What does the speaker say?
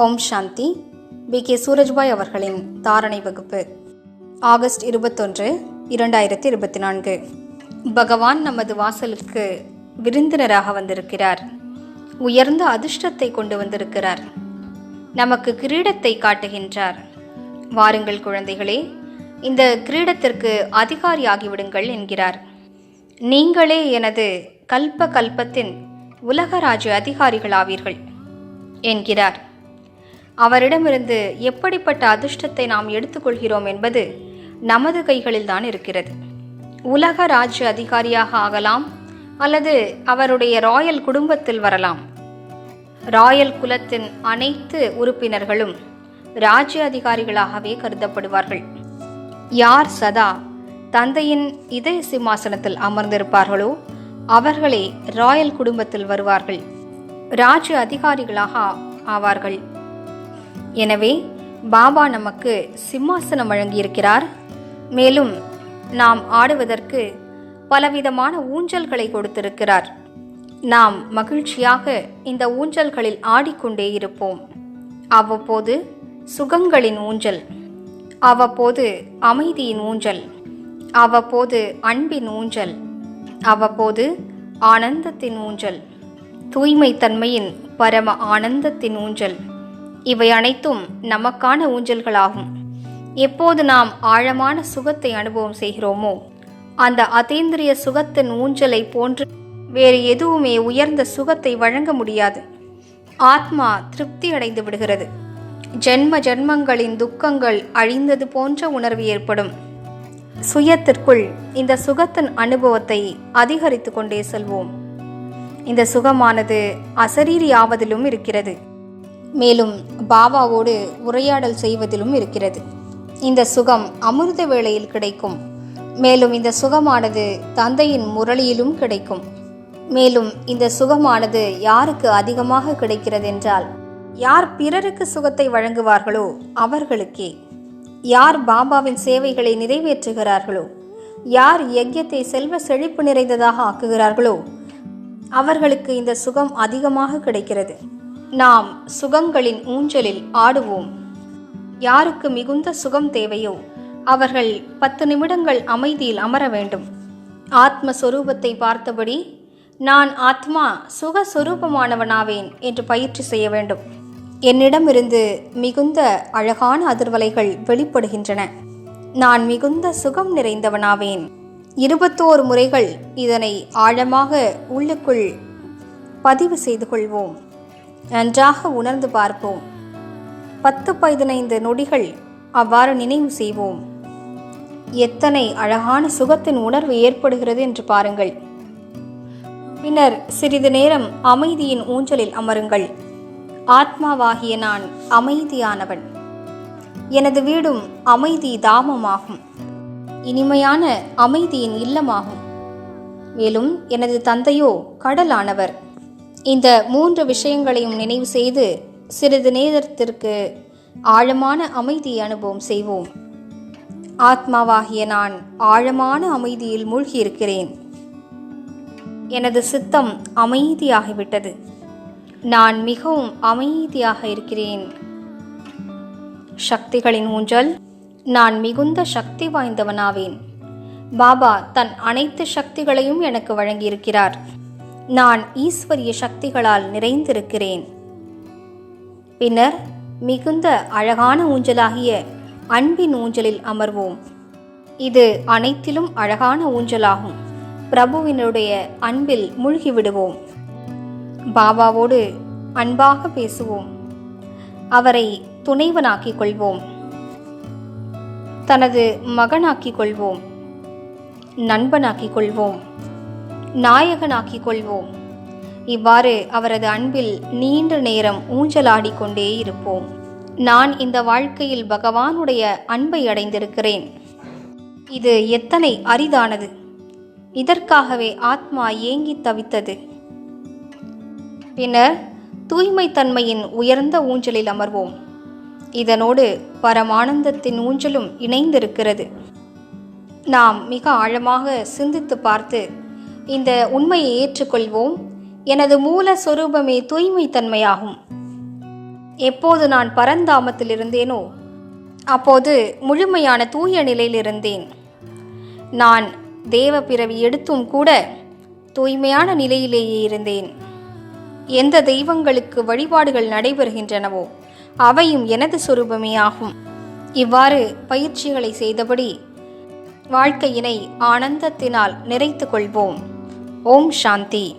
ஓம் சாந்தி. B.K. Surajbhai அவர்களின் தாரணை வகுப்பு, ஆகஸ்ட் 21, 2024. பகவான் நமது வாசலுக்கு விருந்தினராக வந்திருக்கிறார். உயர்ந்த அதிர்ஷ்டத்தை கொண்டு வந்திருக்கிறார். நமக்கு கிரீடத்தை காட்டுகின்றார். வாருங்கள் குழந்தைகளே, இந்த கிரீடத்திற்கு அதிகாரியாகிவிடுங்கள் என்கிறார். நீங்களே எனது கல்ப கல்பத்தின் உலகராஜ்ய அதிகாரிகளாவீர்கள் என்கிறார். அவரிடமிருந்து எப்படிப்பட்ட அதிர்ஷ்டத்தை நாம் எடுத்துக்கொள்கிறோம் என்பது நமது கைகளில்தான் இருக்கிறது. உலக ராஜ்ய அதிகாரியாக ஆகலாம், அல்லது அவருடைய ராயல் குடும்பத்தில் வரலாம். ராயல் குலத்தின் அனைத்து உறுப்பினர்களும் ராஜ்ய அதிகாரிகளாகவே கருதப்படுவார்கள். யார் சதா தந்தையின் இதய சிம்மாசனத்தில் அமர்ந்திருப்பார்களோ அவர்களே ராயல் குடும்பத்தில் வருவார்கள், ராஜ்ய அதிகாரிகளாக ஆவார்கள். எனவே பாபா நமக்கு சிம்மாசனம் வழங்கியிருக்கிறார். மேலும் நாம் ஆடுவதற்கு பலவிதமான ஊஞ்சல்களை கொடுத்திருக்கிறார். நாம் மகிழ்ச்சியாக இந்த ஊஞ்சல்களில் ஆடிக்கொண்டே இருப்போம். அவ்வப்போது சுகங்களின் ஊஞ்சல், அவ்வப்போது அமைதியின் ஊஞ்சல், அவ்வப்போது அன்பின் ஊஞ்சல், அவ்வப்போது ஆனந்தத்தின் ஊஞ்சல், தூய்மை தன்மையின் பரம ஆனந்தத்தின் ஊஞ்சல். இவை அனைத்தும் நமக்கான ஊஞ்சல்களாகும். எப்போது நாம் ஆழமான சுகத்தை அனுபவம் செய்கிறோமோ அந்த அதீந்திரிய சுகத்தின் ஊஞ்சலை போன்று வேறு எதுவுமே உயர்ந்த சுகத்தை வழங்க முடியாது. ஆத்மா திருப்தி அடைந்து விடுகிறது. ஜென்ம ஜென்மங்களின் துக்கங்கள் அழிந்தது போன்ற உணர்வு ஏற்படும். சுயத்திற்குள் இந்த சுகத்தின் அனுபவத்தை அதிகரித்து கொண்டே செல்வோம். இந்த சுகமானது அசரீரி ஆவதிலும் இருக்கிறது, மேலும் பாபாவோடு உரையாடல் செய்வதிலும் இருக்கிறது. இந்த சுகம் அமிர்த வேளையில் கிடைக்கும். மேலும் இந்த சுகமானது தந்தையின் முரளியிலும் கிடைக்கும். மேலும் இந்த சுகமானது யாருக்கு அதிகமாக கிடைக்கிறது என்றால், யார் பிறருக்கு சுகத்தை வழங்குவார்களோ அவர்களுக்கே. யார் பாபாவின் சேவைகளை நிறைவேற்றுகிறார்களோ, யார் யஜ்யத்தை செல்வ செழிப்பு நிறைந்ததாக ஆக்குகிறார்களோ அவர்களுக்கு இந்த சுகம் அதிகமாக கிடைக்கிறது. நாம் சுகங்களின் ஊஞ்சலில் ஆடுவோம். யாருக்கு மிகுந்த சுகம் தேவையோ அவர்கள் 10 நிமிடங்கள் அமைதியில் அமர வேண்டும். ஆத்மஸ்வரூபத்தை பார்த்தபடி நான் ஆத்மா சுகஸ்வரூபமானவனாவேன் என்று பயிற்சி செய்ய வேண்டும். என்னிடமிருந்து மிகுந்த அழகான அதிர்வலைகள் வெளிப்படுகின்றன. நான் மிகுந்த சுகம் நிறைந்தவனாவேன். 21 முறைகள் இதனை ஆழமாக உள்ளுக்குள் பதிவு செய்து கொள்வோம். நன்றாக உணர்ந்து பார்ப்போம். 10-15 நொடிகள் அவ்வாறு நினைவு செய்வோம். எத்தனை அழகான சுகத்தின் உணர்வு ஏற்படுகிறது என்று பாருங்கள். பின்னர் சிறிது நேரம் அமைதியின் ஊஞ்சலில் அமருங்கள். ஆத்மாவாகிய நான் அமைதியானவன். எனது வீடும் அமைதி தாமமாகும், இனிமையான அமைதியின் இல்லமாகும். மேலும் எனது தந்தையோ கடலானவர். இந்த 3 விஷயங்களையும் நினைவு செய்து சிறிது நேரத்திற்கு ஆழமான அமைதியை அனுபவம் செய்வோம். ஆத்மாவாகிய நான் ஆழமான அமைதியில் மூழ்கியிருக்கிறேன். எனது சித்தம் அமைதியாகிவிட்டது. நான் மிகவும் அமைதியாக இருக்கிறேன். சக்திகளின் ஊஞ்சல். நான் மிகுந்த சக்தி வாய்ந்தவனாவேன். பாபா தன் அனைத்து சக்திகளையும் எனக்கு வழங்கியிருக்கிறார். நான் ஈஸ்வரிய சக்திகளால் நிறைந்திருக்கிறேன். பின்னர் மிகுந்த அழகான ஊஞ்சலாகிய அன்பின் ஊஞ்சலில் அமர்வோம். இது அனைத்திலும் அழகான ஊஞ்சலாகும். பிரபுவினுடைய அன்பில் மூழ்கிவிடுவோம். பாபாவோடு அன்பாக பேசுவோம். அவரை துணைவனாக்கிக் கொள்வோம். தனது மகனாக்கிக் கொள்வோம். நண்பனாக்கிக் கொள்வோம். நாயகனாக்கிக் கொள்வோம். இவ்வாறு அவரது அன்பில் நீண்ட நேரம் ஊஞ்சலாடிக்கொண்டே இருப்போம். நான் இந்த வாழ்க்கையில் பகவானுடைய அன்பை அடைந்திருக்கிறேன். இது எத்தனை அரிதானது! இதற்காகவே ஆத்மா ஏங்கி தவித்தது. பின்னர் தூய்மை தன்மையின் உயர்ந்த ஊஞ்சலில் அமர்வோம். இதனோடு பரமானந்தத்தின் ஊஞ்சலும் இணைந்திருக்கிறது. நாம் மிக ஆழமாக சிந்தித்து பார்த்து இந்த உண்மையை ஏற்றுக்கொள்வோம். எனது மூல சொரூபமே தூய்மை தன்மையாகும். எப்போது நான் பரந்தாமத்தில் இருந்தேனோ அப்போது முழுமையான தூய நிலையில் இருந்தேன். நான் தேவ பிறவி எடுத்தும் கூட தூய்மையான நிலையிலேயே இருந்தேன். எந்த தெய்வங்களுக்கு வழிபாடுகள் நடைபெறுகின்றனவோ அவையும் எனது சொரூபமே ஆகும். இவ்வாறு பயிற்சிகளை செய்தபடி வாழ்க்கையினை ஆனந்தத்தினால் நிறைத்து கொள்வோம். ஓம் சாந்தி.